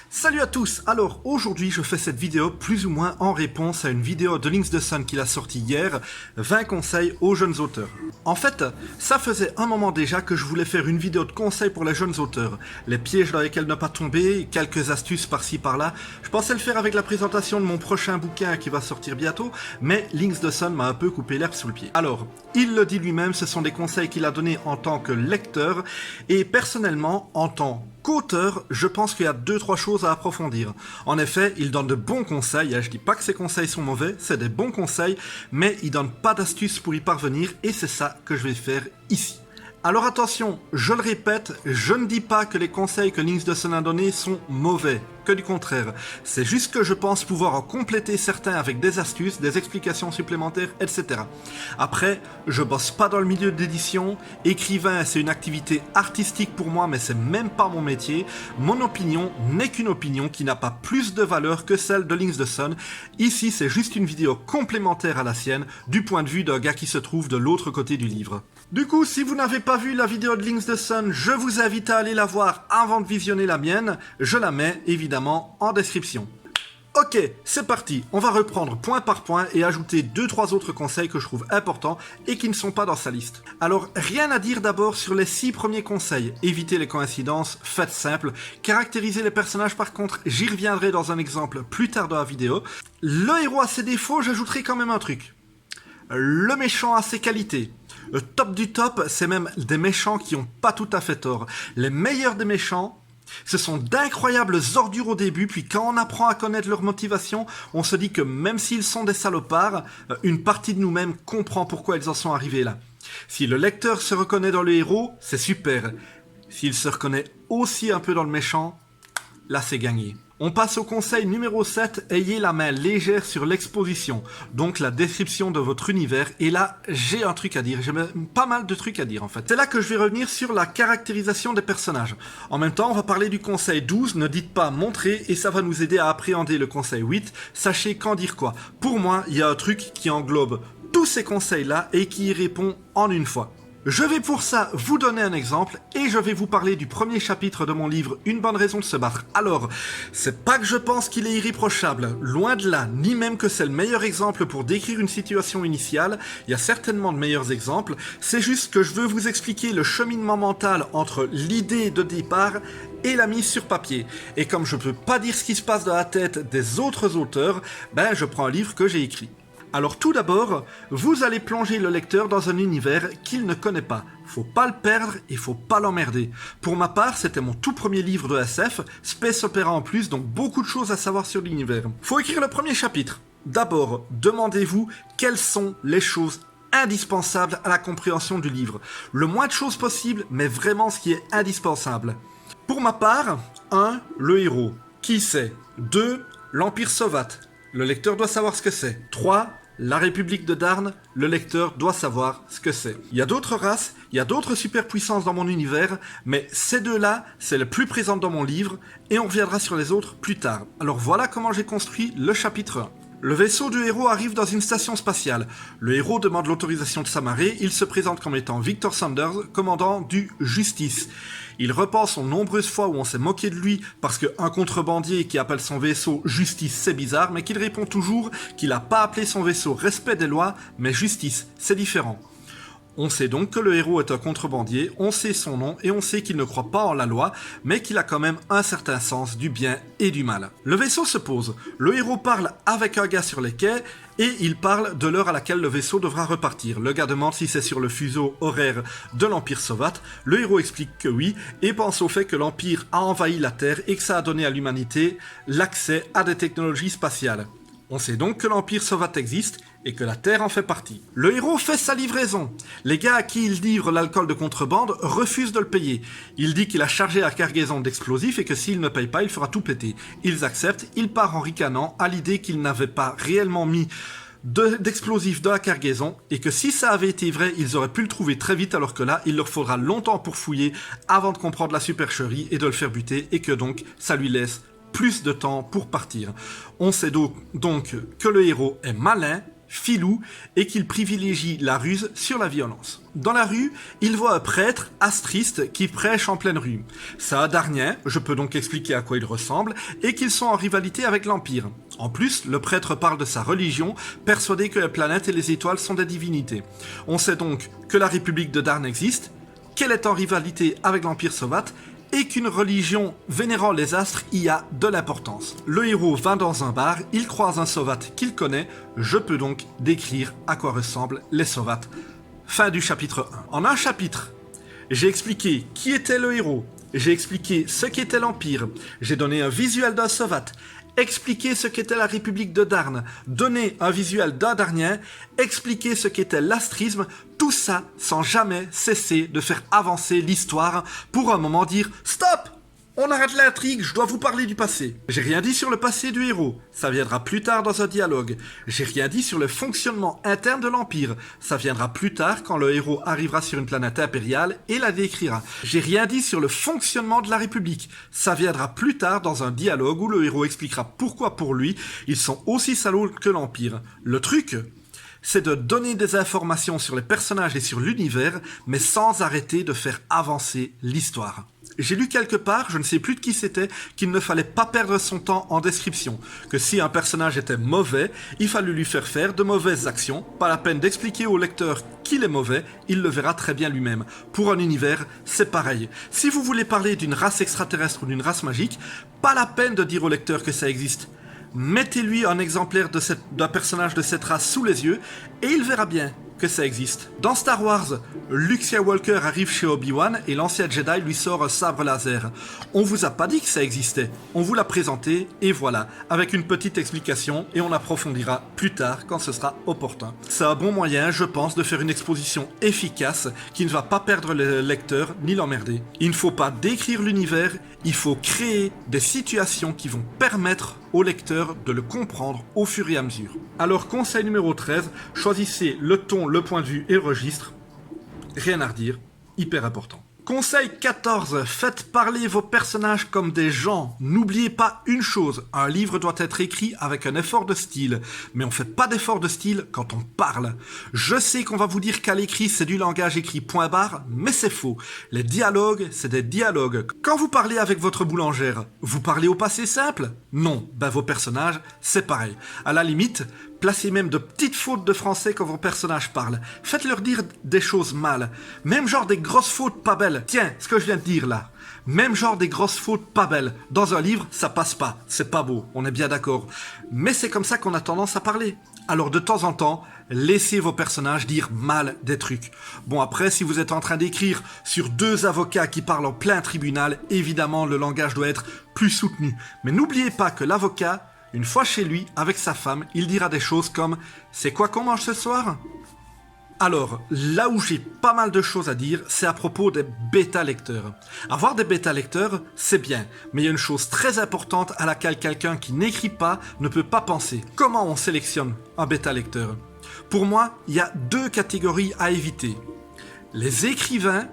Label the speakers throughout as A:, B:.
A: Salut à tous. Alors aujourd'hui je fais cette vidéo plus ou moins en réponse à une vidéo de Links the Sun qu'il a sorti hier, 20 conseils aux jeunes auteurs. En fait, ça faisait un moment déjà que je voulais faire une vidéo de conseils pour les jeunes auteurs, les pièges dans lesquels ne pas tomber, quelques astuces par-ci par-là. Je pensais le faire avec la présentation de mon prochain bouquin qui va sortir bientôt, mais Links the Sun m'a un peu coupé l'herbe sous le pied. Alors, il le dit lui-même, ce sont des conseils qu'il a donnés en tant que lecteur, et personnellement, en tant qu'auteur, je pense qu'il y a 2-3 choses à approfondir. En effet, il donne de bons conseils, je dis pas que ces conseils sont mauvais, c'est des bons conseils, mais il donne pas d'astuces pour y parvenir, et c'est ça que je vais faire ici. Alors attention, je le répète, je ne dis pas que les conseils que Links the Sun a donnés sont mauvais, que du contraire. C'est juste que je pense pouvoir en compléter certains avec des astuces, des explications supplémentaires, etc. Après, je bosse pas dans le milieu d'édition, écrivain c'est une activité artistique pour moi mais c'est même pas mon métier. Mon opinion n'est qu'une opinion qui n'a pas plus de valeur que celle de Links the Sun. Ici c'est juste une vidéo complémentaire à la sienne, du point de vue d'un gars qui se trouve de l'autre côté du livre. Du coup, si vous n'avez pas vu la vidéo de Links the Sun, je vous invite à aller la voir avant de visionner la mienne. Je la mets évidemment en description. Ok, c'est parti. On va reprendre point par point et ajouter 2-3 autres conseils que je trouve importants et qui ne sont pas dans sa liste. Alors, rien à dire d'abord sur les 6 premiers conseils. Évitez les coïncidences, faites simple. Caractérisez les personnages par contre, j'y reviendrai dans un exemple plus tard dans la vidéo. Le héros a ses défauts, j'ajouterai quand même un truc. Le méchant a ses qualités. Le top du top, c'est même des méchants qui ont pas tout à fait tort. Les meilleurs des méchants, ce sont d'incroyables ordures au début, puis quand on apprend à connaître leur motivation, on se dit que même s'ils sont des salopards, une partie de nous-mêmes comprend pourquoi ils en sont arrivés là. Si le lecteur se reconnaît dans le héros, c'est super. S'il se reconnaît aussi un peu dans le méchant, là c'est gagné. On passe au conseil numéro 7, ayez la main légère sur l'exposition, donc la description de votre univers, et là j'ai un truc à dire, j'ai pas mal de trucs à dire en fait. C'est là que je vais revenir sur la caractérisation des personnages. En même temps, on va parler du conseil 12, ne dites pas montrer, et ça va nous aider à appréhender le conseil 8, sachez quand dire quoi. Pour moi, il y a un truc qui englobe tous ces conseils-là et qui y répond en une fois. Je vais pour ça vous donner un exemple et je vais vous parler du premier chapitre de mon livre Une bonne raison de se battre. Alors, c'est pas que je pense qu'il est irréprochable, loin de là, ni même que c'est le meilleur exemple pour décrire une situation initiale, il y a certainement de meilleurs exemples, c'est juste que je veux vous expliquer le cheminement mental entre l'idée de départ et la mise sur papier. Et comme je peux pas dire ce qui se passe dans la tête des autres auteurs, je prends un livre que j'ai écrit. Alors tout d'abord, vous allez plonger le lecteur dans un univers qu'il ne connaît pas. Faut pas le perdre et faut pas l'emmerder. Pour ma part, c'était mon tout premier livre de SF, Space Opera en plus, donc beaucoup de choses à savoir sur l'univers. Faut écrire le premier chapitre. D'abord, demandez-vous quelles sont les choses indispensables à la compréhension du livre. Le moins de choses possible, mais vraiment ce qui est indispensable. Pour ma part, 1. Le héros. Qui c'est ? 2. L'Empire Sovat. Le lecteur doit savoir ce que c'est. 3. La République de Darn, le lecteur doit savoir ce que c'est. Il y a d'autres races, il y a d'autres superpuissances dans mon univers, mais ces deux-là, c'est le plus présent dans mon livre, et on reviendra sur les autres plus tard. Alors voilà comment j'ai construit le chapitre 1. Le vaisseau du héros arrive dans une station spatiale. Le héros demande l'autorisation de s'amarrer, il se présente comme étant Victor Sanders, commandant du Justice. Il repense aux nombreuses fois où on s'est moqué de lui parce qu'un contrebandier qui appelle son vaisseau Justice c'est bizarre, mais qu'il répond toujours qu'il n'a pas appelé son vaisseau Respect des lois, mais Justice, c'est différent. On sait donc que le héros est un contrebandier, on sait son nom et on sait qu'il ne croit pas en la loi, mais qu'il a quand même un certain sens du bien et du mal. Le vaisseau se pose, le héros parle avec un gars sur les quais et il parle de l'heure à laquelle le vaisseau devra repartir. Le gars demande si c'est sur le fuseau horaire de l'Empire Sovat, le héros explique que oui et pense au fait que l'Empire a envahi la Terre et que ça a donné à l'humanité l'accès à des technologies spatiales. On sait donc que l'Empire Sovat existe et que la Terre en fait partie. Le héros fait sa livraison. Les gars à qui il livre l'alcool de contrebande refusent de le payer. Il dit qu'il a chargé la cargaison d'explosifs et que s'il ne paye pas, il fera tout péter. Ils acceptent, il part en ricanant à l'idée qu'il n'avait pas réellement mis d'explosifs dans la cargaison et que si ça avait été vrai, ils auraient pu le trouver très vite alors que là, il leur faudra longtemps pour fouiller avant de comprendre la supercherie et de le faire buter et que donc ça lui laisse plus de temps pour partir. On sait donc que le héros est malin, filou et qu'il privilégie la ruse sur la violence. Dans la rue, il voit un prêtre astriste qui prêche en pleine rue. C'est un Darnien, je peux donc expliquer à quoi il ressemble, et qu'ils sont en rivalité avec l'Empire. En plus, le prêtre parle de sa religion, persuadé que les planètes et les étoiles sont des divinités. On sait donc que la République de Darn existe, qu'elle est en rivalité avec l'Empire soviétique, et qu'une religion vénérant les astres y a de l'importance. Le héros va dans un bar, il croise un soviétique qu'il connaît, je peux donc décrire à quoi ressemblent les soviétiques. Fin du chapitre 1. En un chapitre, j'ai expliqué qui était le héros, j'ai expliqué ce qu'était l'Empire, j'ai donné un visuel d'un soviétique, expliquer ce qu'était la République de Darn, donner un visuel d'un Darnien, expliquer ce qu'était l'astrisme, tout ça sans jamais cesser de faire avancer l'histoire pour un moment dire « Stop ! On arrête l'intrigue, je dois vous parler du passé. » J'ai rien dit sur le passé du héros, ça viendra plus tard dans un dialogue. J'ai rien dit sur le fonctionnement interne de l'Empire, ça viendra plus tard quand le héros arrivera sur une planète impériale et la décrira. J'ai rien dit sur le fonctionnement de la République, ça viendra plus tard dans un dialogue où le héros expliquera pourquoi pour lui, ils sont aussi salauds que l'Empire. Le truc, c'est de donner des informations sur les personnages et sur l'univers, mais sans arrêter de faire avancer l'histoire. J'ai lu quelque part, je ne sais plus de qui c'était, qu'il ne fallait pas perdre son temps en description, que si un personnage était mauvais, il fallait lui faire faire de mauvaises actions, pas la peine d'expliquer au lecteur qu'il est mauvais, il le verra très bien lui-même. Pour un univers, c'est pareil. Si vous voulez parler d'une race extraterrestre ou d'une race magique, pas la peine de dire au lecteur que ça existe. Mettez-lui un exemplaire d'un personnage de cette race sous les yeux et il verra bien que ça existe. Dans Star Wars, Luke Skywalker arrive chez Obi-Wan et l'ancien Jedi lui sort un sabre laser. On vous a pas dit que ça existait, on vous l'a présenté et voilà, avec une petite explication et on approfondira plus tard quand ce sera opportun. C'est un bon moyen, je pense, de faire une exposition efficace qui ne va pas perdre le lecteur ni l'emmerder. Il ne faut pas décrire l'univers, il faut créer des situations qui vont permettre au lecteur de le comprendre au fur et à mesure. Alors conseil numéro 13, choisissez le ton, le point de vue et le registre. Rien à redire, hyper important. Conseil 14, faites parler vos personnages comme des gens. N'oubliez pas une chose, un livre doit être écrit avec un effort de style. Mais on ne fait pas d'effort de style quand on parle. Je sais qu'on va vous dire qu'à l'écrit, c'est du langage écrit point barre, mais c'est faux. Les dialogues, c'est des dialogues. Quand vous parlez avec votre boulangère, vous parlez au passé simple? Non, vos personnages, c'est pareil. À la limite, placez même de petites fautes de français quand vos personnages parlent. Faites-leur dire des choses mal. Même genre des grosses fautes pas belles. Tiens, ce que je viens de dire là. Même genre des grosses fautes pas belles. Dans un livre, ça passe pas. C'est pas beau, on est bien d'accord. Mais c'est comme ça qu'on a tendance à parler. Alors de temps en temps, laissez vos personnages dire mal des trucs. Bon après, si vous êtes en train d'écrire sur deux avocats qui parlent en plein tribunal, évidemment le langage doit être plus soutenu. Mais n'oubliez pas que l'avocat, une fois chez lui, avec sa femme, il dira des choses comme « C'est quoi qu'on mange ce soir ?» Alors, là où j'ai pas mal de choses à dire, c'est à propos des bêta-lecteurs. Avoir des bêta-lecteurs, c'est bien, mais il y a une chose très importante à laquelle quelqu'un qui n'écrit pas ne peut pas penser. Comment on sélectionne un bêta-lecteur? Pour moi, il y a deux catégories à éviter. Les écrivains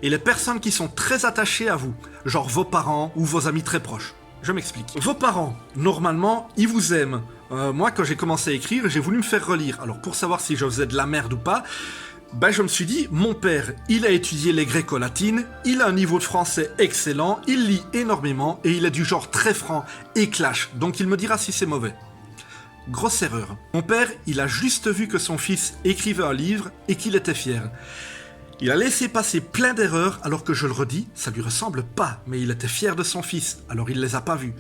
A: et les personnes qui sont très attachées à vous, genre vos parents ou vos amis très proches. Je m'explique. Vos parents, normalement, ils vous aiment. Moi, quand j'ai commencé à écrire, j'ai voulu me faire relire. Alors, pour savoir si je faisais de la merde ou pas, je me suis dit, mon père, il a étudié les gréco-latines, il a un niveau de français excellent, il lit énormément et il est du genre très franc et clash. Donc, il me dira si c'est mauvais. Grosse erreur. Mon père, il a juste vu que son fils écrivait un livre et qu'il était fier. Il a laissé passer plein d'erreurs, alors que je le redis, ça lui ressemble pas, mais il était fier de son fils, alors il les a pas vues.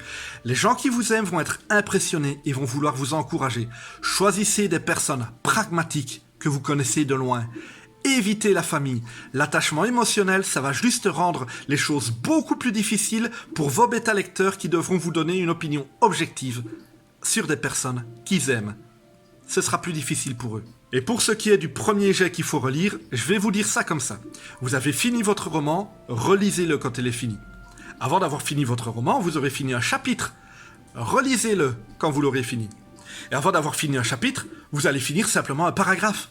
A: Les gens qui vous aiment vont être impressionnés et vont vouloir vous encourager. Choisissez des personnes pragmatiques que vous connaissez de loin. Évitez la famille. L'attachement émotionnel, ça va juste rendre les choses beaucoup plus difficiles pour vos bêta-lecteurs qui devront vous donner une opinion objective sur des personnes qu'ils aiment. Ce sera plus difficile pour eux. Et pour ce qui est du premier jet qu'il faut relire, je vais vous dire ça comme ça. Vous avez fini votre roman, relisez-le quand il est fini. Avant d'avoir fini votre roman, vous aurez fini un chapitre. Relisez-le quand vous l'aurez fini. Et avant d'avoir fini un chapitre, vous allez finir simplement un paragraphe.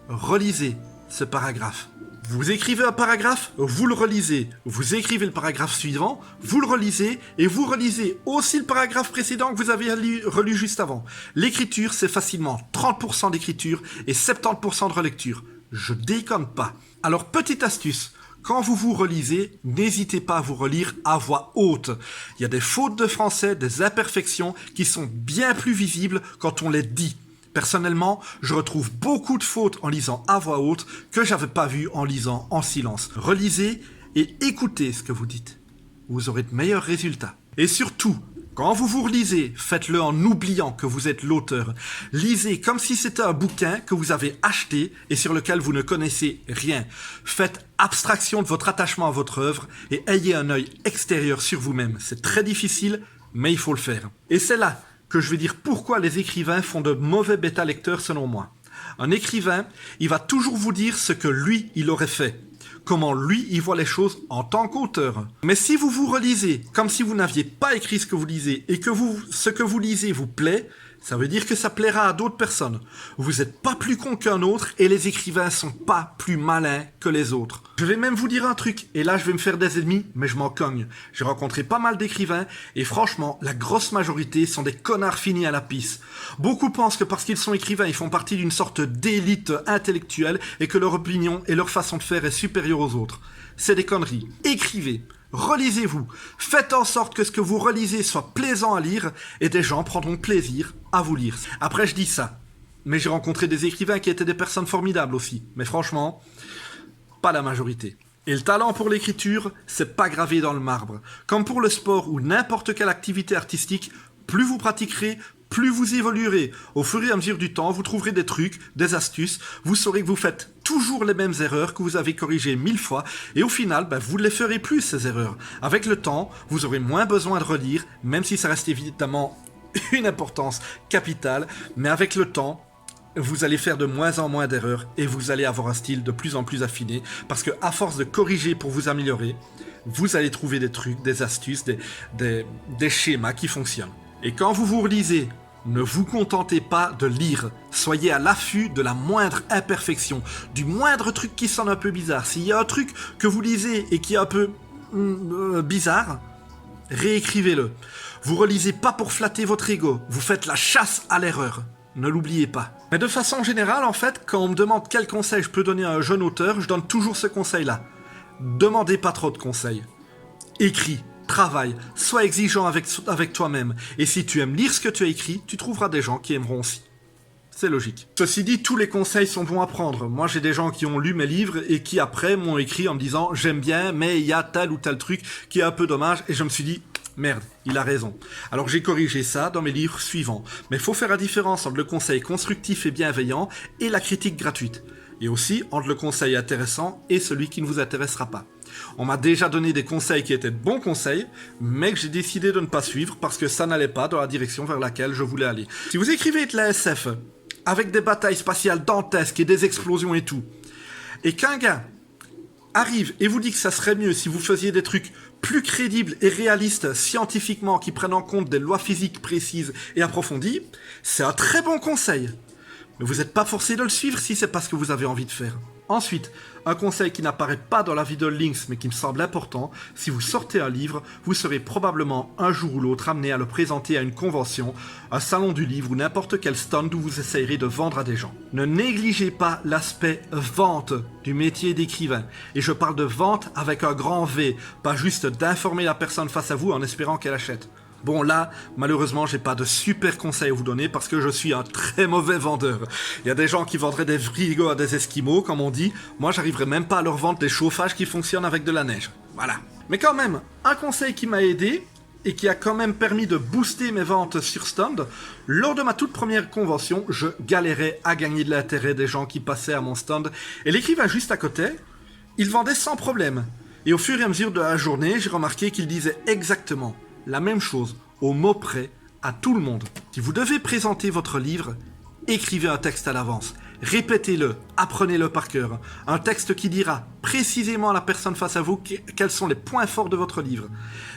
A: Relisez ce paragraphe. Vous écrivez un paragraphe, vous le relisez. Vous écrivez le paragraphe suivant, vous le relisez, et vous relisez aussi le paragraphe précédent que vous avez relu juste avant. L'écriture, c'est facilement 30% d'écriture et 70% de relecture. Je déconne pas. Alors, petite astuce. Quand vous vous relisez, n'hésitez pas à vous relire à voix haute. Il y a des fautes de français, des imperfections qui sont bien plus visibles quand on les dit. Personnellement, je retrouve beaucoup de fautes en lisant à voix haute que j'avais pas vues en lisant en silence. Relisez et écoutez ce que vous dites. Vous aurez de meilleurs résultats. Et surtout, quand vous vous relisez, faites-le en oubliant que vous êtes l'auteur. Lisez comme si c'était un bouquin que vous avez acheté et sur lequel vous ne connaissez rien. Faites abstraction de votre attachement à votre œuvre et ayez un œil extérieur sur vous-même. C'est très difficile, mais il faut le faire. Et c'est là que je vais dire pourquoi les écrivains font de mauvais bêta-lecteurs selon moi. Un écrivain, il va toujours vous dire ce que lui, il aurait fait. Comment lui, il voit les choses en tant qu'auteur. Mais si vous vous relisez comme si vous n'aviez pas écrit ce que vous lisez et que ce que vous lisez vous plaît, ça veut dire que ça plaira à d'autres personnes. Vous n'êtes pas plus con qu'un autre et les écrivains sont pas plus malins que les autres. Je vais même vous dire un truc, et là je vais me faire des ennemis, mais je m'en cogne. J'ai rencontré pas mal d'écrivains, et franchement, la grosse majorité sont des connards finis à la pisse. Beaucoup pensent que parce qu'ils sont écrivains, ils font partie d'une sorte d'élite intellectuelle, et que leur opinion et leur façon de faire est supérieure aux autres. C'est des conneries. Écrivez. Relisez-vous. Faites en sorte que ce que vous relisez soit plaisant à lire et des gens prendront plaisir à vous lire. Après, je dis ça. Mais j'ai rencontré des écrivains qui étaient des personnes formidables aussi. Mais franchement, pas la majorité. Et le talent pour l'écriture, c'est pas gravé dans le marbre. Comme pour le sport ou n'importe quelle activité artistique, plus vous pratiquerez, plus vous évoluerez. Au fur et à mesure du temps, vous trouverez des trucs, des astuces. Vous saurez que vous faites toujours les mêmes erreurs que vous avez corrigées 1000 fois. Et au final, vous ne les ferez plus, ces erreurs. Avec le temps, vous aurez moins besoin de relire, même si ça reste évidemment une importance capitale. Mais avec le temps, vous allez faire de moins en moins d'erreurs et vous allez avoir un style de plus en plus affiné. Parce que à force de corriger pour vous améliorer, vous allez trouver des trucs, des astuces, des schémas qui fonctionnent. Et quand vous vous relisez, ne vous contentez pas de lire. Soyez à l'affût de la moindre imperfection, du moindre truc qui sonne un peu bizarre. S'il y a un truc que vous lisez et qui est un peu bizarre, réécrivez-le. Vous relisez pas pour flatter votre ego, vous faites la chasse à l'erreur. Ne l'oubliez pas. Mais de façon générale, en fait, quand on me demande quel conseil je peux donner à un jeune auteur, je donne toujours ce conseil-là. Demandez pas trop de conseils. Écris. Travaille, sois exigeant avec toi-même. Et si tu aimes lire ce que tu as écrit, tu trouveras des gens qui aimeront aussi. C'est logique. Ceci dit, tous les conseils sont bons à prendre. Moi, j'ai des gens qui ont lu mes livres et qui après m'ont écrit en me disant « J'aime bien, mais il y a tel ou tel truc qui est un peu dommage. » Et je me suis dit « Merde, il a raison. » Alors j'ai corrigé ça dans mes livres suivants. Mais il faut faire la différence entre le conseil constructif et bienveillant et la critique gratuite. Et aussi entre le conseil intéressant et celui qui ne vous intéressera pas. On m'a déjà donné des conseils qui étaient de bons conseils, mais que j'ai décidé de ne pas suivre parce que ça n'allait pas dans la direction vers laquelle je voulais aller. Si vous écrivez de la SF, avec des batailles spatiales dantesques et des explosions et tout, et qu'un gars arrive et vous dit que ça serait mieux si vous faisiez des trucs plus crédibles et réalistes scientifiquement qui prennent en compte des lois physiques précises et approfondies, c'est un très bon conseil. Mais vous n'êtes pas forcé de le suivre si c'est pas ce que vous avez envie de faire. Ensuite, un conseil qui n'apparaît pas dans la vidéo Links mais qui me semble important, si vous sortez un livre, vous serez probablement un jour ou l'autre amené à le présenter à une convention, un salon du livre ou n'importe quel stand où vous essayerez de vendre à des gens. Ne négligez pas l'aspect vente du métier d'écrivain. Et je parle de vente avec un grand V, pas juste d'informer la personne face à vous en espérant qu'elle achète. Bon là, malheureusement, j'ai pas de super conseils à vous donner parce que je suis un très mauvais vendeur. Il y a des gens qui vendraient des frigos à des esquimaux, comme on dit. Moi, j'arriverai même pas à leur vendre des chauffages qui fonctionnent avec de la neige. Voilà. Mais quand même, un conseil qui m'a aidé et qui a quand même permis de booster mes ventes sur stand, lors de ma toute première convention, je galérais à gagner de l'intérêt des gens qui passaient à mon stand. Et l'écrivain juste à côté, il vendait sans problème. Et au fur et à mesure de la journée, j'ai remarqué qu'il disait exactement la même chose, au mot près, à tout le monde. Si vous devez présenter votre livre, écrivez un texte à l'avance. Répétez-le, apprenez-le par cœur. Un texte qui dira précisément à la personne face à vous quels sont les points forts de votre livre.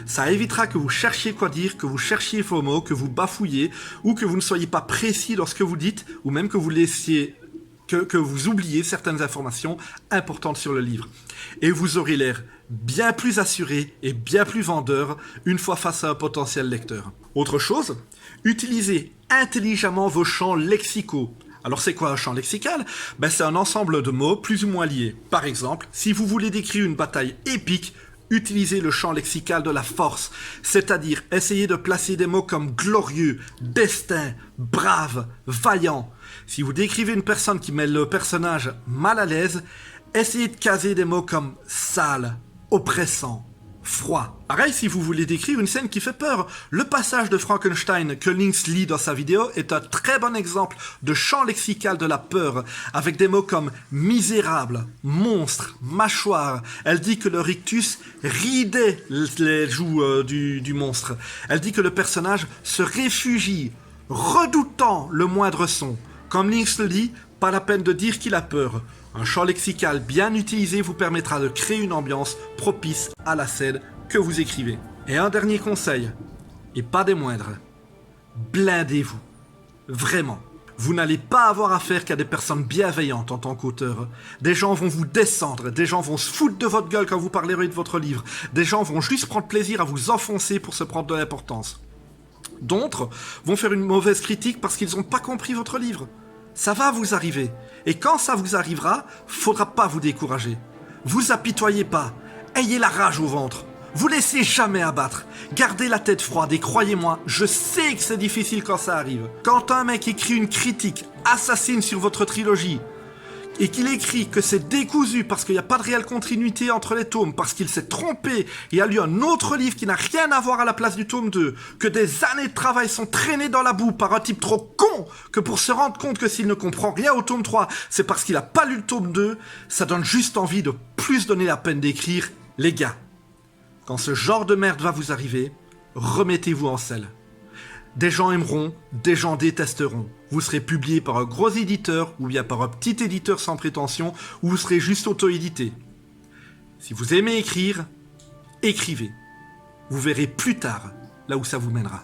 A: Ça évitera que vous cherchiez quoi dire, que vous cherchiez vos mots, que vous bafouillez, ou que vous ne soyez pas précis dans ce que vous dites, ou même que vous laissiez que vous oubliez certaines informations importantes sur le livre. Et vous aurez l'air bien plus assuré et bien plus vendeur une fois face à un potentiel lecteur. Autre chose, utilisez intelligemment vos champs lexicaux. Alors c'est quoi un champ lexical? C'est un ensemble de mots plus ou moins liés. Par exemple, si vous voulez décrire une bataille épique, utilisez le champ lexical de la force, c'est-à-dire essayez de placer des mots comme glorieux, destin, brave, vaillant. Si vous décrivez une personne qui met le personnage mal à l'aise, essayez de caser des mots comme sale, oppressant, froid. Pareil, si vous voulez décrire une scène qui fait peur, le passage de Frankenstein que Lynx lit dans sa vidéo est un très bon exemple de champ lexical de la peur, avec des mots comme misérable, monstre, mâchoire. Elle dit que le rictus ridait les joues du monstre. Elle dit que le personnage se réfugie, redoutant le moindre son. Comme Lynx le dit, pas la peine de dire qu'il a peur. Un champ lexical bien utilisé vous permettra de créer une ambiance propice à la scène que vous écrivez. Et un dernier conseil, et pas des moindres, blindez-vous. Vraiment. Vous n'allez pas avoir affaire qu'à des personnes bienveillantes en tant qu'auteur. Des gens vont vous descendre, des gens vont se foutre de votre gueule quand vous parlerez de votre livre. Des gens vont juste prendre plaisir à vous enfoncer pour se prendre de l'importance. D'autres vont faire une mauvaise critique parce qu'ils n'ont pas compris votre livre. Ça va vous arriver. Et quand ça vous arrivera, faudra pas vous décourager. Vous apitoyez pas. Ayez la rage au ventre. Vous laissez jamais abattre. Gardez la tête froide et croyez-moi, je sais que c'est difficile quand ça arrive. Quand un mec écrit une critique assassine sur votre trilogie, et qu'il écrit que c'est décousu parce qu'il n'y a pas de réelle continuité entre les tomes, parce qu'il s'est trompé et a lu un autre livre qui n'a rien à voir à la place du tome 2, que des années de travail sont traînées dans la boue par un type trop con que pour se rendre compte que s'il ne comprend rien au tome 3, c'est parce qu'il n'a pas lu le tome 2, ça donne juste envie de plus donner la peine d'écrire. Les gars, quand ce genre de merde va vous arriver, remettez-vous en selle. Des gens aimeront, des gens détesteront. Vous serez publié par un gros éditeur ou bien par un petit éditeur sans prétention ou vous serez juste auto-édité. Si vous aimez écrire, écrivez. Vous verrez plus tard là où ça vous mènera.